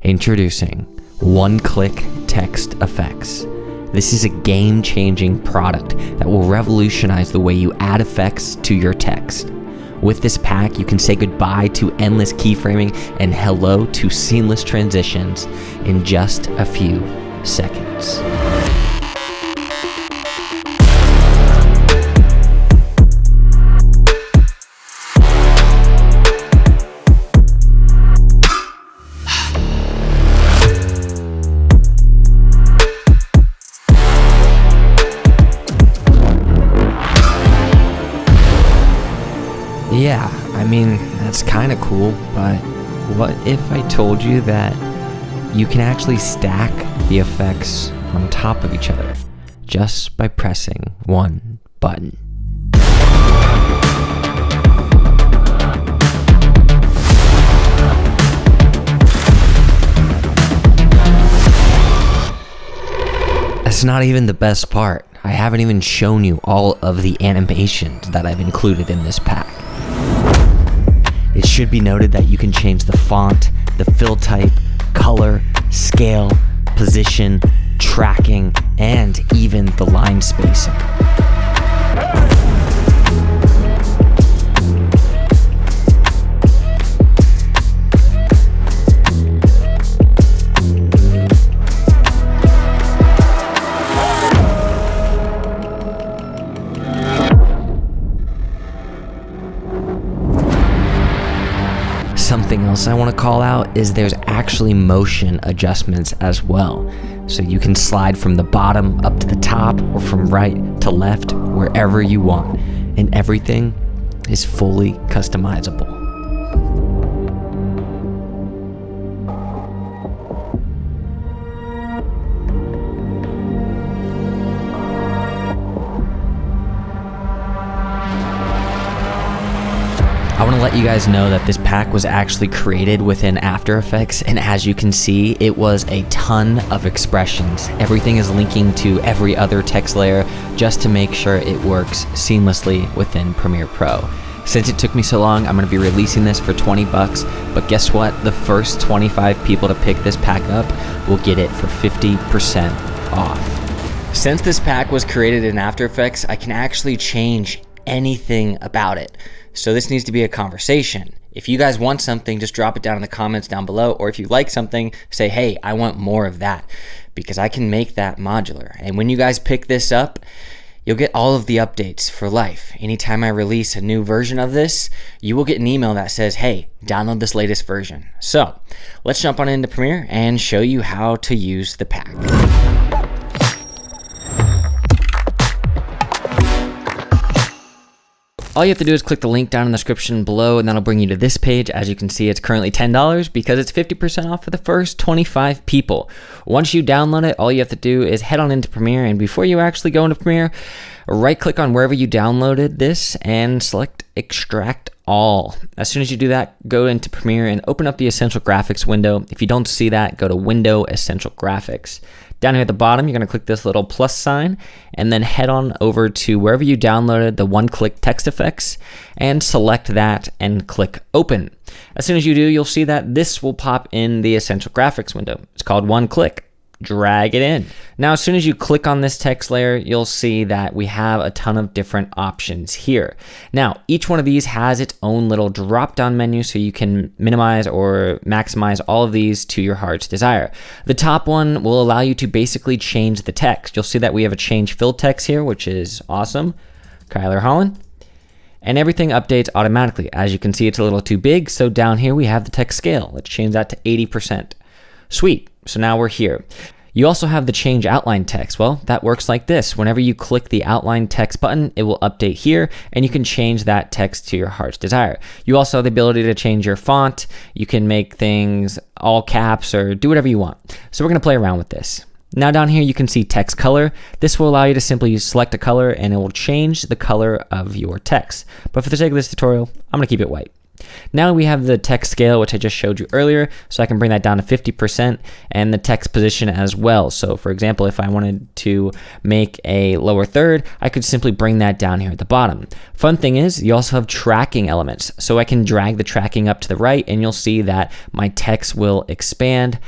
Introducing one-click text effects. This is a game-changing product that will revolutionize the way you add effects to your text. With this pack, you can say goodbye to endless keyframing and hello to seamless transitions in just a few seconds. Yeah, I mean, that's kind of cool, but what if I told you that you can actually stack the effects on top of each other just by pressing one button? That's not even the best part. I haven't even shown you all of the animations that I've included in this pack. It should be noted that you can change the font, the fill type, color, scale, position, tracking, and even the line spacing. Something else I want to call out is there's actually motion adjustments as well. So you can slide from the bottom up to the top or from right to left, wherever you want. And everything is fully customizable. I want to let you guys know that this pack was actually created within After Effects, and as you can see, it was a ton of expressions. Everything is linking to every other text layer just to make sure it works seamlessly within Premiere Pro. Since it took me so long, I'm going to be releasing this for 20 bucks, but guess what? The first 25 people to pick this pack up will get it for 50% off. Since this pack was created in After Effects, I can actually change anything about it. So this needs to be a conversation. If you guys want something, just drop it down in the comments down below, or if you like something, say, hey, I want more of that, because I can make that modular. And when you guys pick this up, you'll get all of the updates for life. Anytime I release a new version of this, you will get an email that says, hey, download this latest version. So let's jump on into Premiere and show you how to use the pack. All you have to do is click the link down in the description below, and that'll bring you to this page. As you can see, it's currently $10 because it's 50% off for the first 25 people. Once you download it, all you have to do is head on into Premiere, and before you actually go into Premiere, right-click on wherever you downloaded this and select Extract All. As soon as you do that, go into Premiere and open up the Essential Graphics window. If you don't see that, go to Window, Essential Graphics. Down here at the bottom, you're going to click this little plus sign and then head on over to wherever you downloaded the one-click text effects and select that and click Open. As soon as you do, you'll see that this will pop in the Essential Graphics window. It's called One Click. Drag it in. Now, as soon as you click on this text layer, you'll see that we have a ton of different options here. Now, each one of these has its own little drop-down menu, so you can minimize or maximize all of these to your heart's desire. The top one will allow you to basically change the text. You'll see that we have a change fill text here, which is awesome. Kyler Holland. And everything updates automatically. As you can see, it's a little too big, so down here we have the text scale. Let's change that to 80%. Sweet. So now we're here. You also have the change outline text. Well, that works like this. Whenever you click the outline text button, it will update here, and you can change that text to your heart's desire. You also have the ability to change your font. You can make things all caps or do whatever you want. So we're going to play around with this. Now down here you can see text color. This will allow you to simply select a color and it will change the color of your text. But for the sake of this tutorial, I'm going to keep it white. Now we have the text scale, which I just showed you earlier, so I can bring that down to 50%, and the text position as well. So for example, if I wanted to make a lower third, I could simply bring that down here at the bottom. Fun thing is, you also have tracking elements. So I can drag the tracking up to the right, and you'll see that my text will expand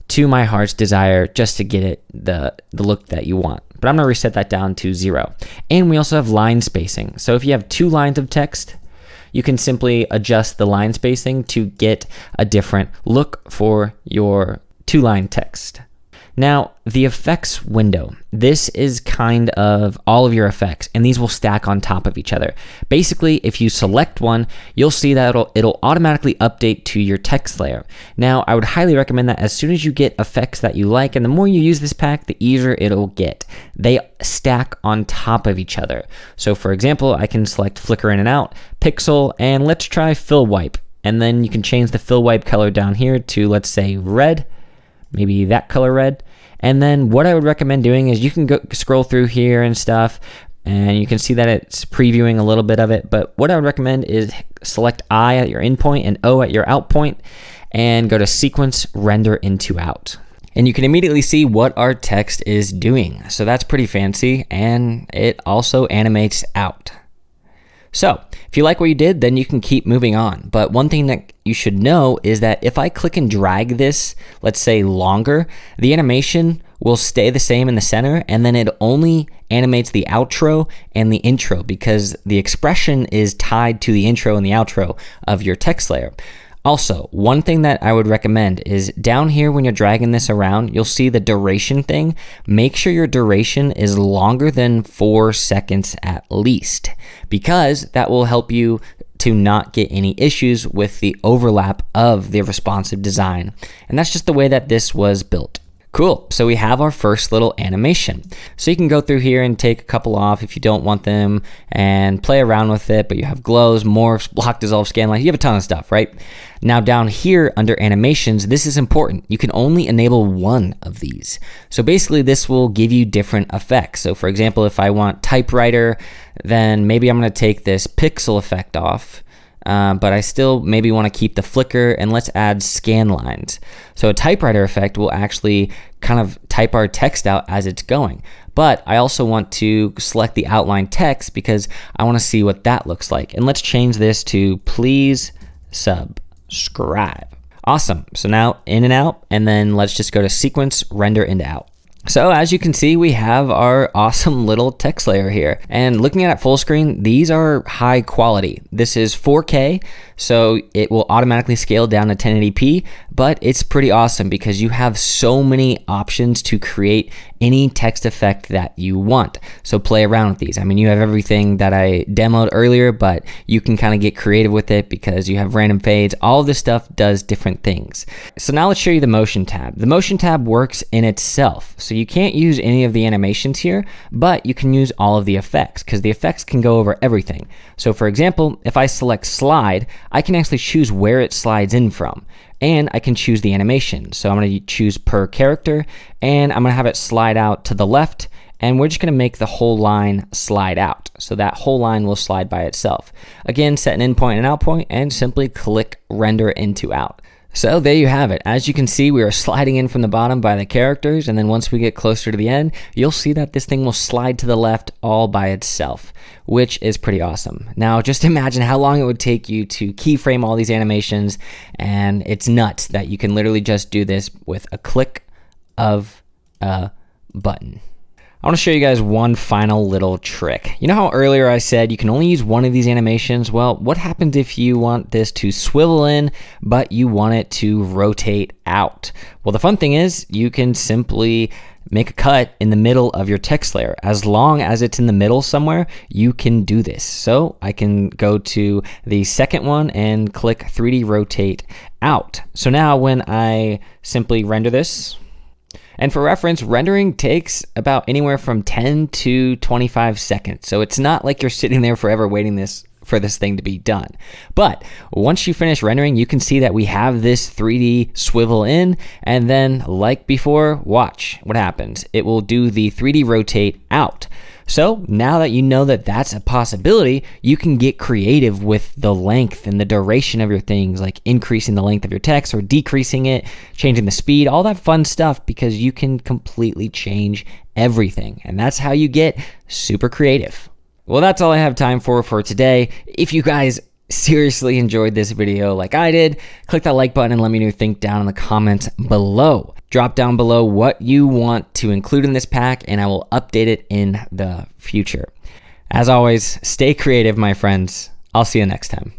to my heart's desire just to get it the look that you want. But I'm gonna reset that down to 0. And we also have line spacing. So if you have 2 lines of text, you can simply adjust the line spacing to get a different look for your 2-line text. Now, the effects window. This is kind of all of your effects, and these will stack on top of each other. Basically, if you select one, you'll see that it'll automatically update to your text layer. Now, I would highly recommend that as soon as you get effects that you like, and the more you use this pack, the easier it'll get. They stack on top of each other. So for example, I can select flicker in and out, pixel, and let's try fill wipe. And then you can change the fill wipe color down here to, let's say, red, maybe that color red. And then what I would recommend doing is you can go scroll through here and stuff, and you can see that it's previewing a little bit of it. But what I would recommend is select I at your in point and O at your out point, and go to sequence, render into out. And you can immediately see what our text is doing. So that's pretty fancy, and it also animates out. So if you like what you did, then you can keep moving on. But one thing that you should know is that if I click and drag this, let's say longer, the animation will stay the same in the center, and then it only animates the outro and the intro because the expression is tied to the intro and the outro of your text layer. Also, one thing that I would recommend is down here when you're dragging this around, you'll see the duration thing. Make sure your duration is longer than 4 seconds at least, because that will help you to not get any issues with the overlap of the responsive design. And that's just the way that this was built. Cool, so we have our first little animation. So you can go through here and take a couple off if you don't want them and play around with it, but you have glows, morphs, block, dissolve, scan line, you have a ton of stuff, right? Now down here under animations, this is important. You can only enable one of these. So basically this will give you different effects. So for example, if I want typewriter, then maybe I'm gonna take this pixel effect off. But I still maybe want to keep the flicker, and let's add scan lines. So a typewriter effect will actually kind of type our text out as it's going. But I also want to select the outline text because I want to see what that looks like. And let's change this to please subscribe. Awesome. So now in and out, and then let's just go to sequence, render into out. So as you can see, we have our awesome little text layer here. And looking at it full screen, these are high quality. This is 4K, so it will automatically scale down to 1080p, but it's pretty awesome because you have so many options to create any text effect that you want. So play around with these. I mean, you have everything that I demoed earlier, but you can kind of get creative with it because you have random fades. All of this stuff does different things. So now let's show you the motion tab. The motion tab works in itself. So you can't use any of the animations here, but you can use all of the effects because the effects can go over everything. So for example, if I select slide, I can actually choose where it slides in from. And I can choose the animation. So I'm going to choose per character, and I'm going to have it slide out to the left, and we're just going to make the whole line slide out. So that whole line will slide by itself. Again, set an in point and out point, and simply click render into out. So there you have it. As you can see, we are sliding in from the bottom by the characters, and then once we get closer to the end, you'll see that this thing will slide to the left all by itself, which is pretty awesome. Now, just imagine how long it would take you to keyframe all these animations, and it's nuts that you can literally just do this with a click of a button. I want to show you guys one final little trick. You know how earlier I said you can only use one of these animations? Well, what happens if you want this to swivel in, but you want it to rotate out? Well, the fun thing is you can simply make a cut in the middle of your text layer. As long as it's in the middle somewhere, you can do this. So I can go to the second one and click 3D rotate out. So now when I simply render this, and for reference, rendering takes about anywhere from 10 to 25 seconds. So it's not like you're sitting there forever waiting for this thing to be done. But once you finish rendering, you can see that we have this 3D swivel in, and then like before, watch what happens. It will do the 3D rotate out. So now that you know that that's a possibility, you can get creative with the length and the duration of your things, like increasing the length of your text or decreasing it, changing the speed, all that fun stuff, because you can completely change everything. And that's how you get super creative. Well, that's all I have time for today. If you guys seriously enjoyed this video like I did, click that like button and let me know what you think down in the comments below. Drop down below what you want to include in this pack and I will update it in the future. As always, stay creative, my friends. I'll see you next time.